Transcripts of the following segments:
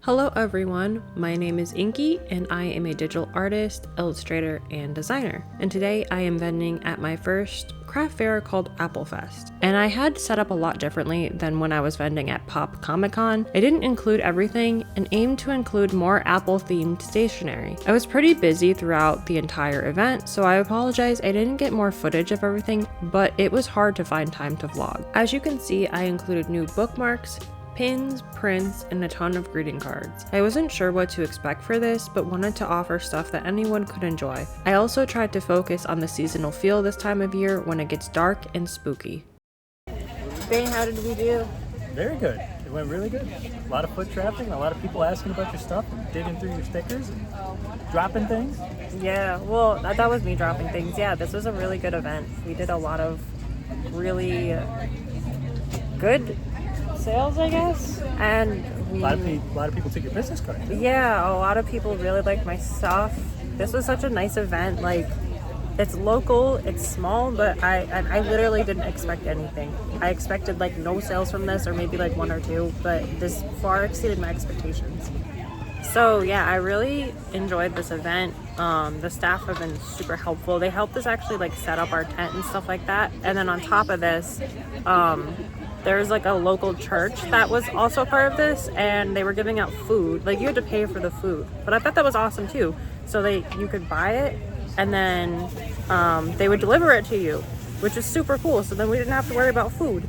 Hello everyone, my name is Inky and I am a digital artist, illustrator, and designer. And today I am vending at my first craft fair called Applefest. And I had set up a lot differently than when I was vending at Pop Comic Con. I didn't include everything and aimed to include more Apple themed stationery. I was pretty busy throughout the entire event, so I apologize I didn't get more footage of everything, but it was hard to find time to vlog. As you can see, I included new bookmarks, pins, prints, and a ton of greeting cards. I wasn't sure what to expect for this, but wanted to offer stuff that anyone could enjoy. I also tried to focus on the seasonal feel this time of year when it gets dark and spooky. Ben, how did we do? Very good. It went really good. A lot of foot traffic and a lot of people asking about your stuff and digging through your stickers and dropping things. Yeah, well, that was me dropping things. Yeah, this was a really good event. We did a lot of really good sales, I guess, and A lot of people took your business card. yeah, a lot of people really liked my stuff. This was such a nice event. Like, it's local, it's small, but I literally didn't expect anything. I expected like no sales from this, or maybe like one or two, but this far exceeded my expectations. So yeah, I really enjoyed this event. The staff have been super helpful. They helped us actually like set up our tent and stuff like that. And then on top of this, there's like a local church that was also part of this, and they were giving out food. Like, you had to pay for the food, but I thought that was awesome too. So you could buy it, and then they would deliver it to you, which is super cool. So then we didn't have to worry about food,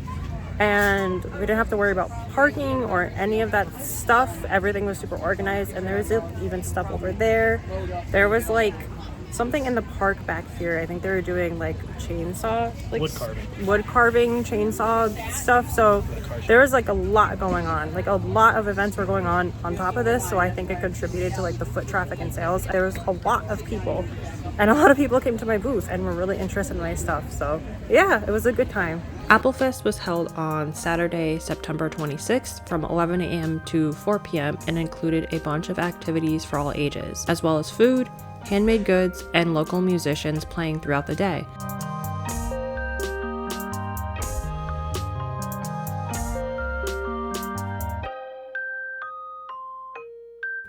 and we didn't have to worry about parking or any of that stuff. Everything was super organized, and there was even stuff over there. There was like something in the park back here. I think they were doing like chainsaw, like wood carving, chainsaw stuff. So there was like a lot going on. Like, a lot of events were going on top of this. So I think it contributed to like the foot traffic and sales. There was a lot of people, and a lot of people came to my booth and were really interested in my stuff. So yeah, it was a good time. Applefest was held on Saturday, September 26th from 11 a.m. to 4 p.m. and included a bunch of activities for all ages, as well as food, handmade goods, and local musicians playing throughout the day.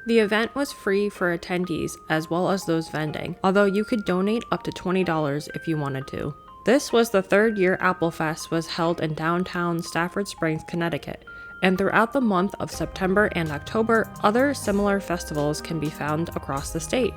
The event was free for attendees as well as those vending, although you could donate up to $20 if you wanted to. This was the third year Applefest was held in downtown Stafford Springs, Connecticut, and throughout the month of September and October, other similar festivals can be found across the state.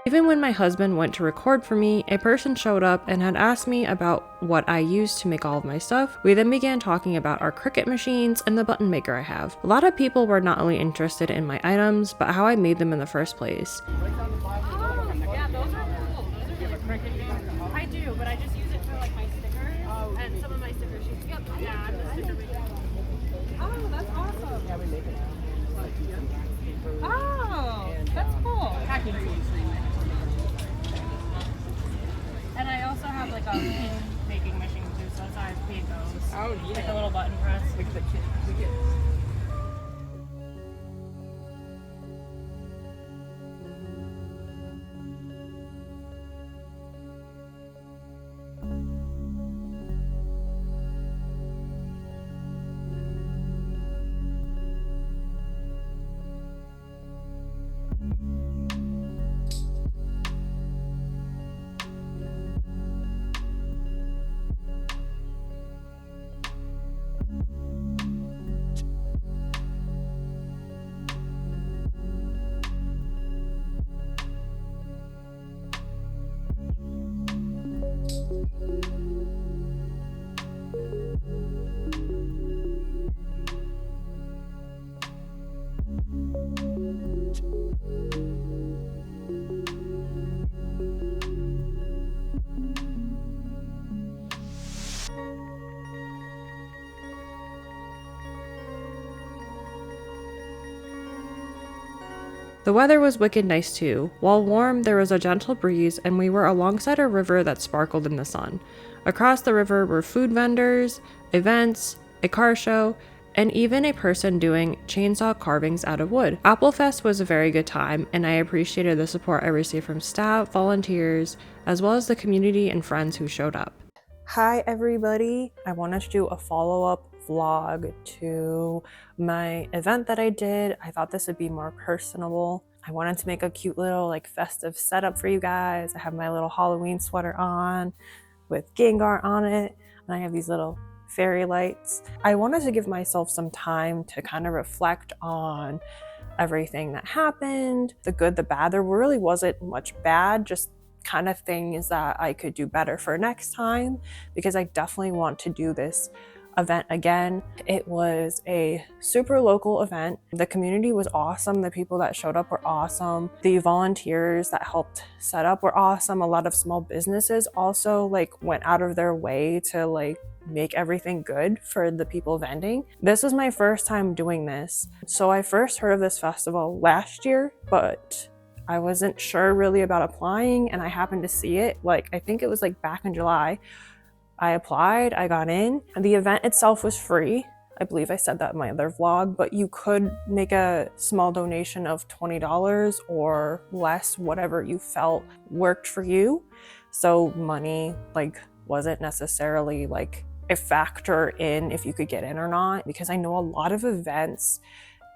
Even when my husband went to record for me, a person showed up and had asked me about what I used to make all of my stuff. We then began talking about our Cricut machines and the button maker I have. A lot of people were not only interested in my items, but how I made them in the first place. Yeah, those are cool. I do, but I just use it for like my stickers and some of my sticker sheets. Yep. Yeah, I'm a sticker maker. Oh, that's awesome. Yeah, we make it. Oh, that's cool. And I also have like a pin making machine too, so that's how I made those. Oh yeah. Like a little button press. The weather was wicked nice too. While warm, there was a gentle breeze and we were alongside a river that sparkled in the sun. Across the river were food vendors, events, a car show, and even a person doing chainsaw carvings out of wood. Applefest was a very good time, and I appreciated the support I received from staff, volunteers, as well as the community and friends who showed up. Hi everybody, I wanted to do a follow-up vlog to my event that I did. I thought this would be more personable. I wanted to make a cute little like festive setup for you guys. I have my little Halloween sweater on with Gengar on it, and I have these little fairy lights. I wanted to give myself some time to kind of reflect on everything that happened, the good, the bad. There really wasn't much bad, just kind of things that I could do better for next time, because I definitely want to do this event again. It was a super local event. The community was awesome. The people that showed up were awesome. The volunteers that helped set up were awesome. A lot of small businesses also like went out of their way to like make everything good for the people vending. This was my first time doing this. So I first heard of this festival last year, but I wasn't sure really about applying, and I happened to see it. Like, I think it was like back in July. I applied, I got in, and the event itself was free. I believe I said that in my other vlog, but you could make a small donation of $20 or less, whatever you felt worked for you. So money like wasn't necessarily like a factor in if you could get in or not, because I know a lot of events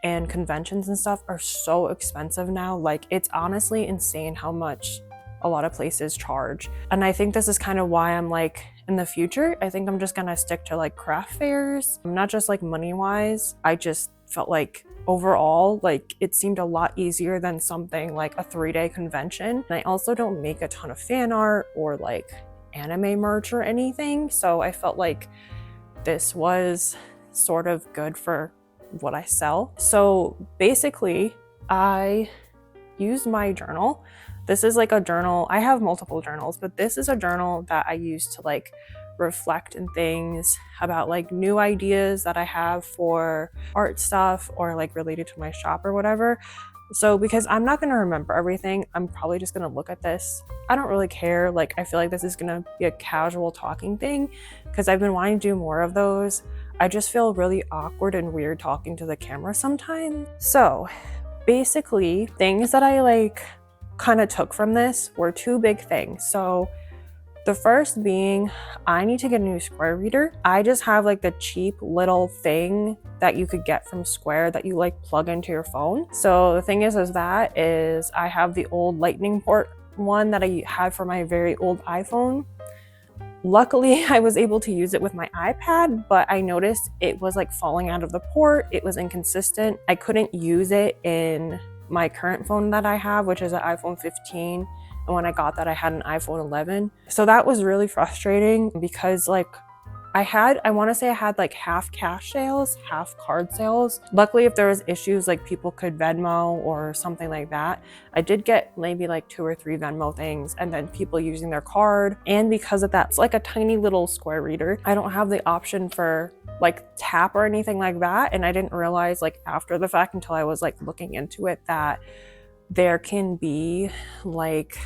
and conventions and stuff are so expensive now. Like, it's honestly insane how much a lot of places charge. And I think this is kind of why I'm like, in the future, I think I'm just gonna stick to like craft fairs, not just like money wise. I just felt like overall, like it seemed a lot easier than something like a 3-day convention. And I also don't make a ton of fan art or like anime merch or anything. So I felt like this was sort of good for what I sell. So basically, I used my journal. This is like a journal. I have multiple journals, but this is a journal that I use to like reflect and things about like new ideas that I have for art stuff or like related to my shop or whatever. So because I'm not going to remember everything, I'm probably just going to look at this. I don't really care. Like, I feel like this is going to be a casual talking thing because I've been wanting to do more of those. I just feel really awkward and weird talking to the camera sometimes. So basically, things that I like kind of took from this were 2 big things. So the first being, I need to get a new Square reader. I just have like the cheap little thing that you could get from Square that you like plug into your phone. So the thing is I have the old lightning port one that I had for my very old iPhone. Luckily, I was able to use it with my iPad, but I noticed it was like falling out of the port. It was inconsistent. I couldn't use it in my current phone that I have, which is an iPhone 15. And when I got that, I had an iPhone 11. So that was really frustrating because like I want to say I had like half cash sales, half card sales. Luckily, if there was issues, like people could Venmo or something like that. I did get maybe like 2 or 3 Venmo things and then people using their card. And because of that, it's like a tiny little Square reader. I don't have the option for like tap or anything like that. And I didn't realize like after the fact until I was like looking into it that there can be like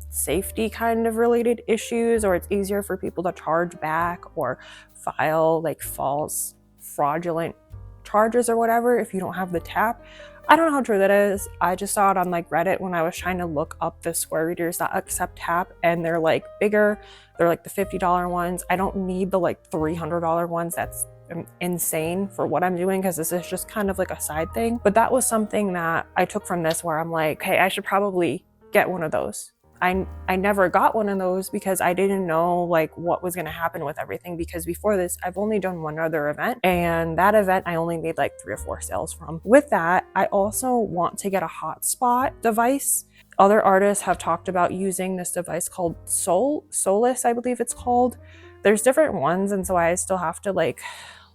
safety kind of related issues, or it's easier for people to charge back or file like false fraudulent charges or whatever if you don't have the tap. I don't know how true that is. I just saw it on like Reddit when I was trying to look up the Square readers that accept tap, and they're like bigger. They're like the $50 ones. I don't need the like $300 ones. That's insane for what I'm doing because this is just kind of like a side thing. But that was something that I took from this where I'm like, hey, I should probably get one of those. I never got one of those because I didn't know like what was going to happen with everything, because before this I've only done one other event, and that event I only made like 3 or 4 sales from. With that, I also want to get a hotspot device. Other artists have talked about using this device called Solus, I believe it's called. There's different ones, and so I still have to like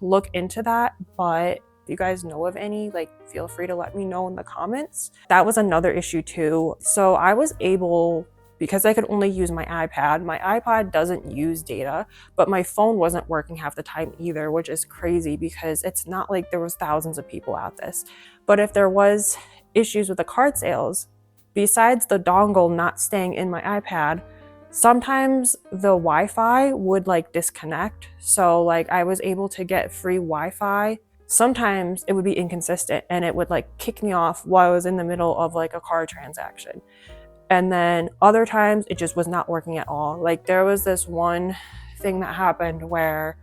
look into that, but if you guys know of any, like feel free to let me know in the comments. That was another issue too. So I was able, because I could only use my iPad doesn't use data, but my phone wasn't working half the time either, which is crazy because it's not like there was thousands of people at this. But if there was issues with the card sales, besides the dongle not staying in my iPad, sometimes the Wi-Fi would like disconnect. So like I was able to get free Wi-Fi. Sometimes it would be inconsistent and it would like kick me off while I was in the middle of like a card transaction. And then other times it just was not working at all. Like there was this one thing that happened where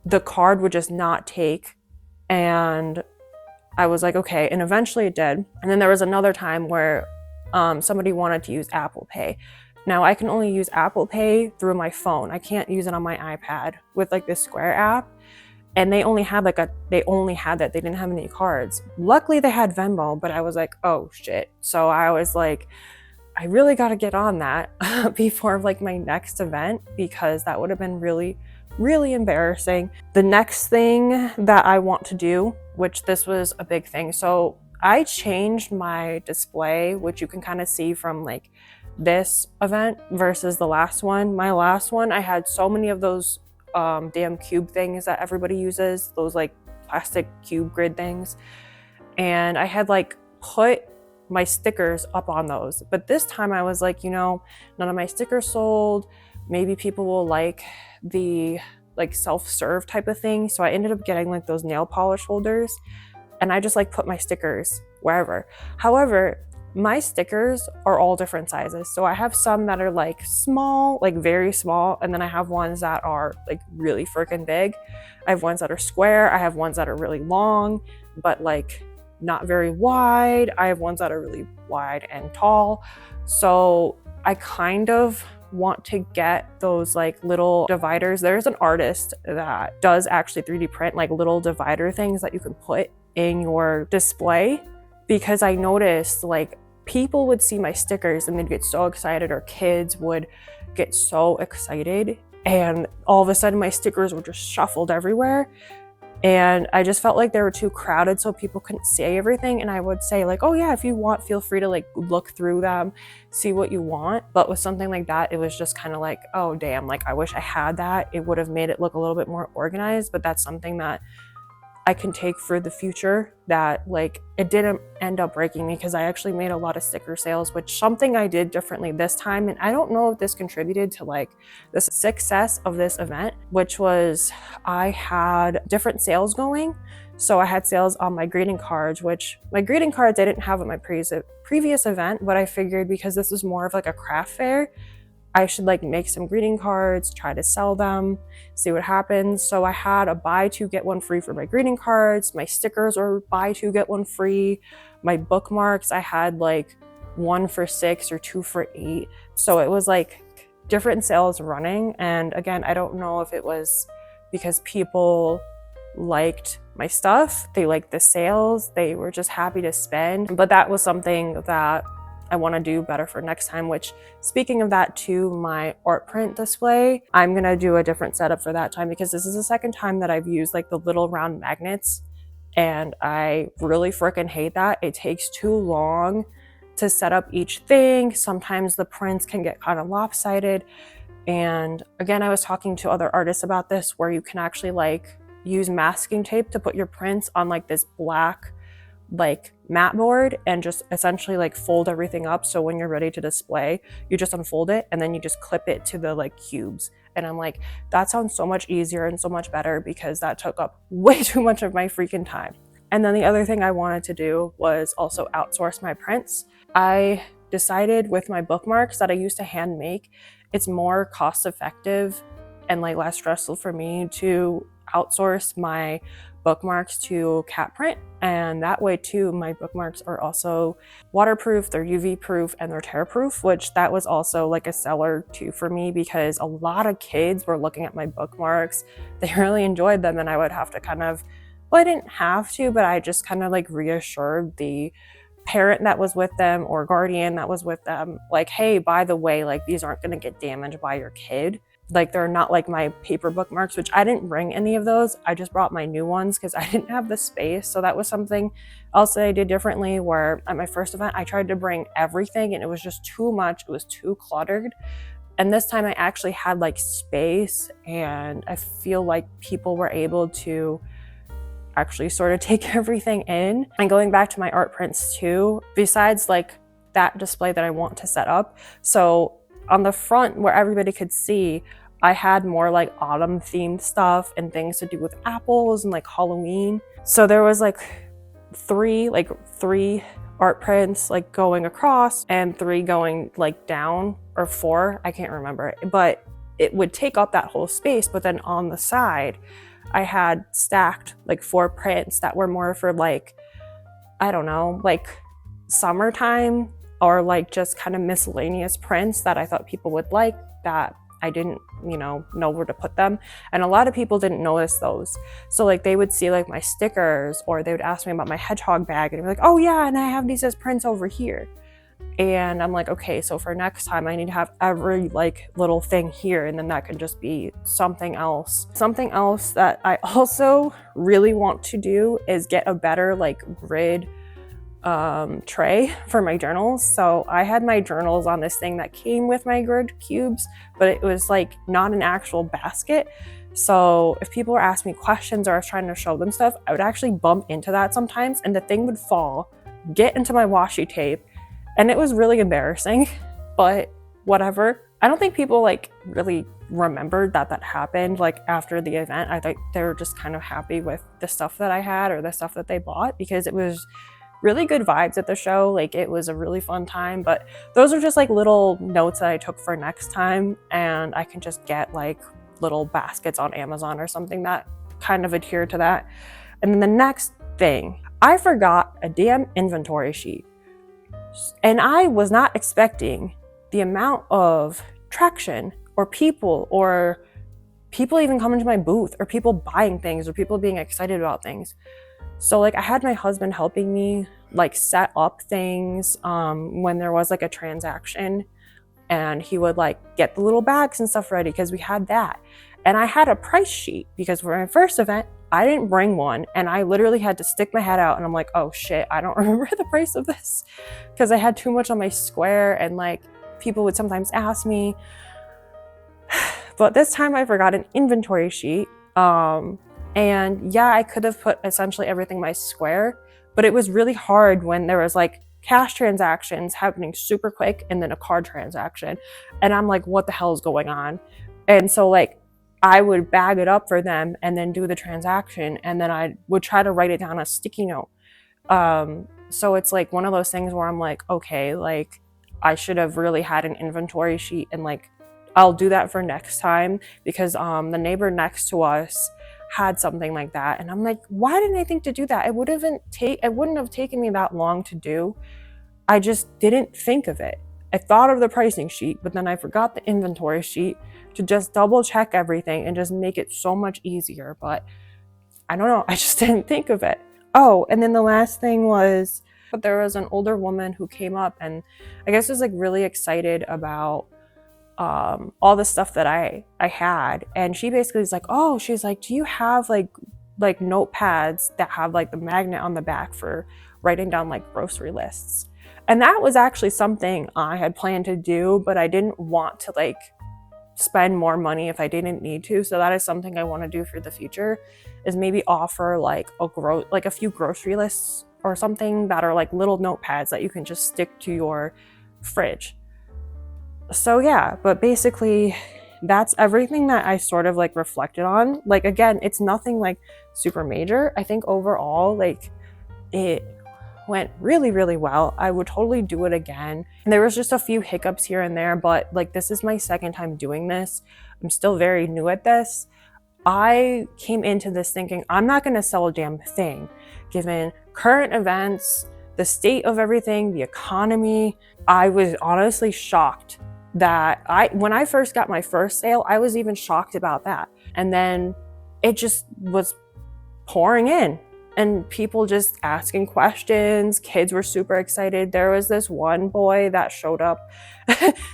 the card would just not take, and I was like, okay, and eventually it did. And then there was another time where somebody wanted to use Apple Pay. Now I can only use Apple Pay through my phone. I can't use it on my iPad with like this Square app. And they only had that. They didn't have any cards. Luckily they had Venmo, but I was like, oh shit. So I was like, I really got to get on that before like my next event, because that would have been really, really embarrassing. The next thing that I want to do, which this was a big thing. So I changed my display, which you can kind of see from like this event versus the last one. My last one, I had so many of those damn cube things that everybody uses, those like plastic cube grid things. And I had like put my stickers up on those. But this time I was like, none of my stickers sold. Maybe people will like the like self-serve type of thing. So I ended up getting like those nail polish holders, and I just like put my stickers wherever. However, my stickers are all different sizes. So I have some that are like small, like very small, and then I have ones that are like really freaking big. I have ones that are square. I have ones that are really long, but like not very wide. I have ones that are really wide and tall. So I kind of want to get those like little dividers. There's an artist that does actually 3D print like little divider things that you can put in your display, because I noticed like people would see my stickers and they'd get so excited, or kids would get so excited, and all of a sudden my stickers were just shuffled everywhere. And I just felt like they were too crowded, so people couldn't see everything. And I would say like, oh yeah, if you want, feel free to like look through them, see what you want. But with something like that, it was just kind of like, oh damn, like I wish I had that. It would have made it look a little bit more organized. But that's something that I can take for the future, that like it didn't end up breaking me, because I actually made a lot of sticker sales, which something I did differently this time. And I don't know if this contributed to like the success of this event, which was I had different sales going. So I had sales on my greeting cards, which my greeting cards I didn't have at my previous event, but I figured because this is more of like a craft fair, I should like make some greeting cards, try to sell them, see what happens. So I had a buy two, get one free for my greeting cards. My stickers are buy two, get one free. My bookmarks, I had like 1 for $6 or 2 for $8. So it was like different sales running. And again, I don't know if it was because people liked my stuff, they liked the sales, they were just happy to spend. But that was something that I want to do better for next time, which, speaking of that, to my art print display, I'm going to do a different setup for that time, because this is the second time that I've used like the little round magnets, and I really freaking hate that. It takes too long to set up each thing. Sometimes the prints can get kind of lopsided. And again, I was talking to other artists about this, where you can actually like use masking tape to put your prints on like this black like mat board, and just essentially like fold everything up. So when you're ready to display, you just unfold it and then you just clip it to the like cubes. And I'm like, that sounds so much easier and so much better, because that took up way too much of my freaking time. And then the other thing I wanted to do was also outsource my prints. I decided with my bookmarks that I used to hand make, it's more cost effective and like less stressful for me to outsource my bookmarks to cat print. And that way too, my bookmarks are also waterproof, they're UV proof, and they're tear proof, which that was also like a seller too for me, because a lot of kids were looking at my bookmarks. They really enjoyed them, and I would have to kind of, well, I didn't have to, but I just kind of like reassured the parent that was with them or guardian that was with them, like, hey, by the way, like these aren't going to get damaged by your kid. Like they're not like my paper bookmarks, which I didn't bring any of those. I just brought my new ones because I didn't have the space. So that was something else that I did differently, where at my first event, I tried to bring everything and it was just too much. It was too cluttered. And this time I actually had like space, and I feel like people were able to actually sort of take everything in. And going back to my art prints too, besides like that display that I want to set up, so on the front where everybody could see, I had more like autumn themed stuff and things to do with apples and like Halloween. So there was like three art prints like going across and 3 going like down, or 4, I can't remember, but it would take up that whole space. But then on the side, I had stacked like 4 prints that were more for like, I don't know, like summertime, or like just kind of miscellaneous prints that I thought people would like, that I didn't, know where to put them. And a lot of people didn't notice those. So like they would see like my stickers, or they would ask me about my hedgehog bag and be like, oh yeah, and I have these as prints over here. And I'm like, okay, so for next time I need to have every like little thing here, and then that can just be something else. Something else that I also really want to do is get a better like grid tray for my journals. So I had my journals on this thing that came with my grid cubes, but it was like not an actual basket. So if people were asking me questions or I was trying to show them stuff, I would actually bump into that sometimes, and the thing would fall, get into my washi tape, and it was really embarrassing, but whatever. I don't think people like really remembered that happened like after the event. I think they were just kind of happy with the stuff that I had or the stuff that they bought, because it was really good vibes at the show. Like it was a really fun time. But those are just like little notes that I took for next time, and I can just get like little baskets on Amazon or something that kind of adhere to that. And then the next thing, I forgot a damn inventory sheet, and I was not expecting the amount of traction or people even coming to my booth, or people buying things, or people being excited about things. So like I had my husband helping me like set up things when there was like a transaction, and he would like get the little bags and stuff ready, because we had that. And I had a price sheet, because for my first event, I didn't bring one, and I literally had to stick my head out, and I'm like, oh shit, I don't remember the price of this, because I had too much on my square, and like people would sometimes ask me. But this time I forgot an inventory sheet. And yeah, I could have put essentially everything in my square, but it was really hard when there was like cash transactions happening super quick and then a card transaction. And I'm like, what the hell is going on? And so like I would bag it up for them and then do the transaction, and then I would try to write it down on a sticky note. So it's like one of those things where I'm like, okay, like I should have really had an inventory sheet, and like I'll do that for next time, because the neighbor next to us had something like that, and I'm like, why didn't I think to do that? It wouldn't have taken me that long to do. I just didn't think of it. I thought of the pricing sheet, but then I forgot the inventory sheet to just double check everything and just make it so much easier. But I don't know, I just didn't think of it. Oh, and then the last thing was, but there was an older woman who came up and I guess was like really excited about all the stuff that I had. And she basically was like, oh, she's like, do you have like notepads that have like the magnet on the back for writing down like grocery lists? And that was actually something I had planned to do, but I didn't want to like spend more money if I didn't need to. So that is something I want to do for the future, is maybe offer like a few grocery lists or something that are like little notepads that you can just stick to your fridge. So yeah, but basically that's everything that I sort of like reflected on. Like again, it's nothing like super major. I think overall like it went really, really well. I would totally do it again. And there was just a few hiccups here and there, but like this is my second time doing this. I'm still very new at this. I came into this thinking I'm not going to sell a damn thing, given current events, the state of everything, the economy. I was honestly shocked that when I first got my first sale, I was even shocked about that. And then it just was pouring in and people just asking questions. Kids were super excited. There was this one boy that showed up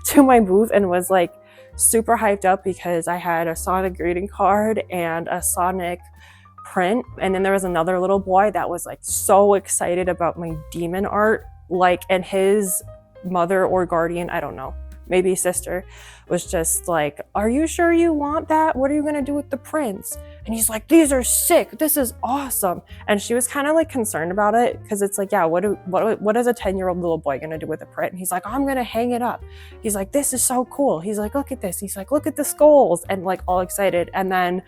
to my booth and was like super hyped up because I had a Sonic greeting card and a Sonic print. And then there was another little boy that was like so excited about my demon art, like, and his mother or guardian, I don't know, maybe sister, was just like, are you sure you want that? What are you gonna do with the prints? And he's like, these are sick. This is awesome. And she was kind of like concerned about it because it's like, yeah, what is a 10-year-old little boy going to do with a print? And he's like, I'm going to hang it up. He's like, this is so cool. He's like, look at this. He's like, look at the skulls, and like all excited. And then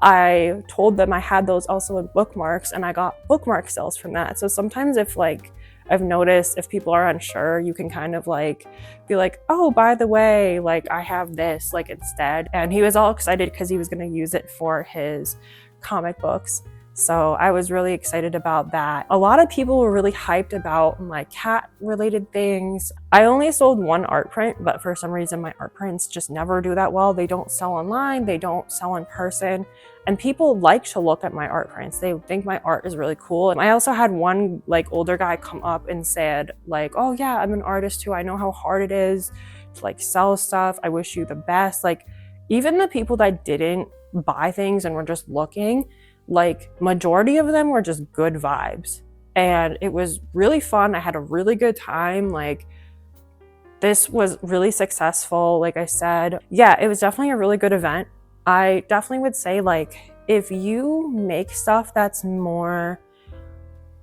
I told them I had those also in bookmarks, and I got bookmark sales from that. So sometimes if like, I've noticed if people are unsure, you can kind of like be like, oh, by the way, like I have this like instead. And he was all excited because he was going to use it for his comic books. So I was really excited about that. A lot of people were really hyped about my cat related things. I only sold one art print, but for some reason my art prints just never do that well. They don't sell online, they don't sell in person. And people like to look at my art prints. They think my art is really cool. And I also had one like older guy come up and said like, oh yeah, I'm an artist too. I know how hard it is to like sell stuff. I wish you the best. Like even the people that didn't buy things and were just looking, like majority of them were just good vibes. And it was really fun. I had a really good time. Like this was really successful. Like I said, yeah, it was definitely a really good event. I definitely would say like, if you make stuff that's more,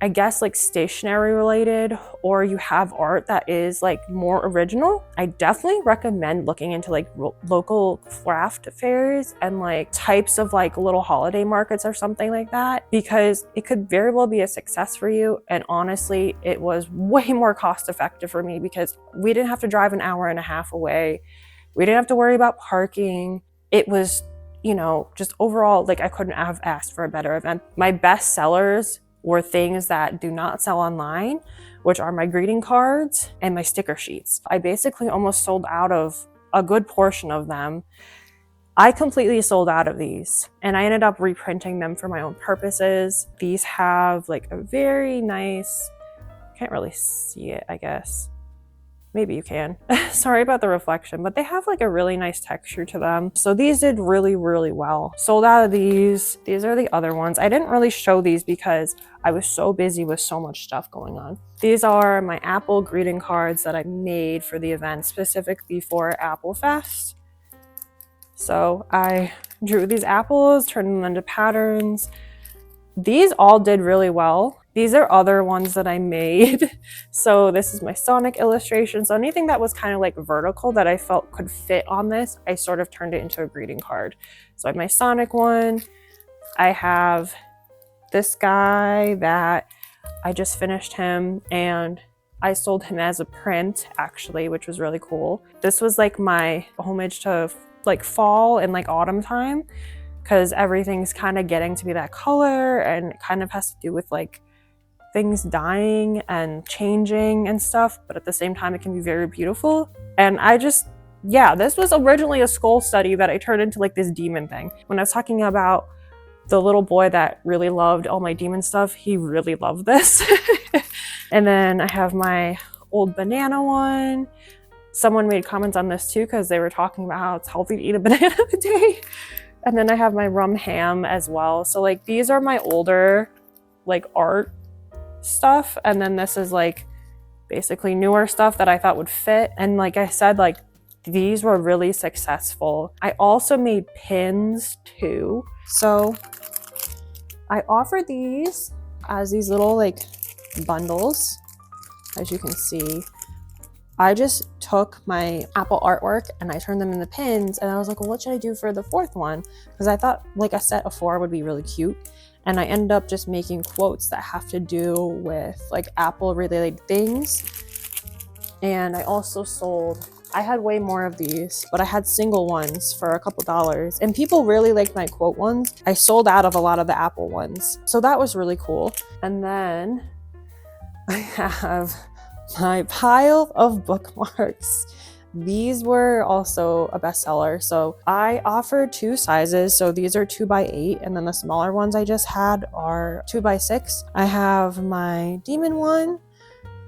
I guess like stationery related, or you have art that is like more original, I definitely recommend looking into like local craft fairs and like types of like little holiday markets or something like that, because it could very well be a success for you. And honestly, it was way more cost effective for me because we didn't have to drive an hour and a half away. We didn't have to worry about parking. It was, you know, just overall, like I couldn't have asked for a better event. My best sellers were things that do not sell online, which are my greeting cards and my sticker sheets. I basically almost sold out of a good portion of them. I completely sold out of these, and I ended up reprinting them for my own purposes. These have like a very nice, can't really see it, I guess. Maybe you can. Sorry about the reflection, but they have like a really nice texture to them. So these did really, really well. Sold out of these. These are the other ones. I didn't really show these because I was so busy with so much stuff going on. These are my Apple greeting cards that I made for the event, specifically for Applefest. So I drew these apples, turned them into patterns. These all did really well. These are other ones that I made. So this is my Sonic illustration. So anything that was kind of like vertical that I felt could fit on this, I sort of turned it into a greeting card. So I have my Sonic one. I have this guy that I just finished him, and I sold him as a print actually, which was really cool. This was like my homage to like fall and like autumn time, because everything's kind of getting to be that color, and it kind of has to do with like things dying and changing and stuff, but at the same time it can be very beautiful. And I just, yeah, this was originally a skull study that I turned into like this demon thing. When I was talking about the little boy that really loved all my demon stuff, he really loved this. And then I have my old banana one. Someone made comments on this too because they were talking about how it's healthy to eat a banana a day. And then I have my rum ham as well. So like these are my older like art stuff, and then this is like basically newer stuff that I thought would fit. And like I said, like these were really successful. I also made pins too. So I offered these as these little like bundles. As you can see, I just took my Apple artwork and I turned them into pins, and I was like, well, what should I do for the fourth one? Because I thought like a set of 4 would be really cute. And I ended up just making quotes that have to do with like Apple related things. And I also sold, I had way more of these, but I had single ones for a couple dollars, and people really liked my quote ones. I sold out of a lot of the Apple ones. So that was really cool. And then I have my pile of bookmarks. These were also a bestseller. So I offered 2 sizes. So these are 2x8, and then the smaller ones I just had are 2x6. I have my demon one,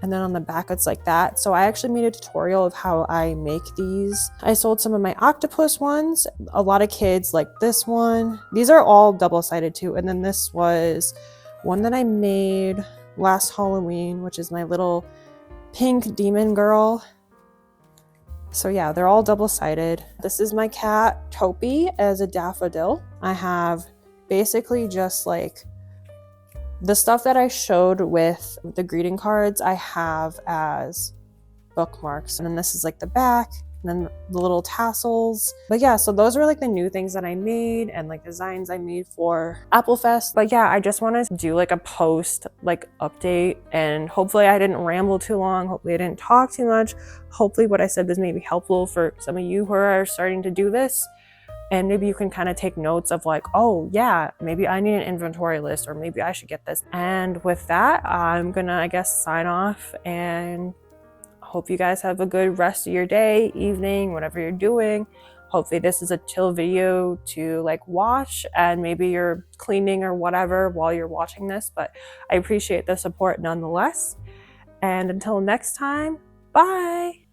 and then on the back it's like that. So I actually made a tutorial of how I make these. I sold some of my octopus ones. A lot of kids like this one. These are all double-sided too. And then this was one that I made last Halloween, which is my little pink demon girl. So yeah, they're all double-sided. This is my cat, Topi, as a daffodil. I have basically just like the stuff that I showed with the greeting cards I have as bookmarks. And then this is like the back, and then the little tassels. But yeah, so those were like the new things that I made and like designs I made for Applefest. But yeah, I just want to do like a post like update, and hopefully I didn't ramble too long. Hopefully I didn't talk too much. Hopefully what I said was maybe helpful for some of you who are starting to do this. And maybe you can kind of take notes of like, oh yeah, maybe I need an inventory list, or maybe I should get this. And with that, I'm gonna, I guess, sign off, and hope you guys have a good rest of your day, evening, whatever you're doing. Hopefully this is a chill video to like watch, and maybe you're cleaning or whatever while you're watching this, but I appreciate the support nonetheless. And until next time, bye.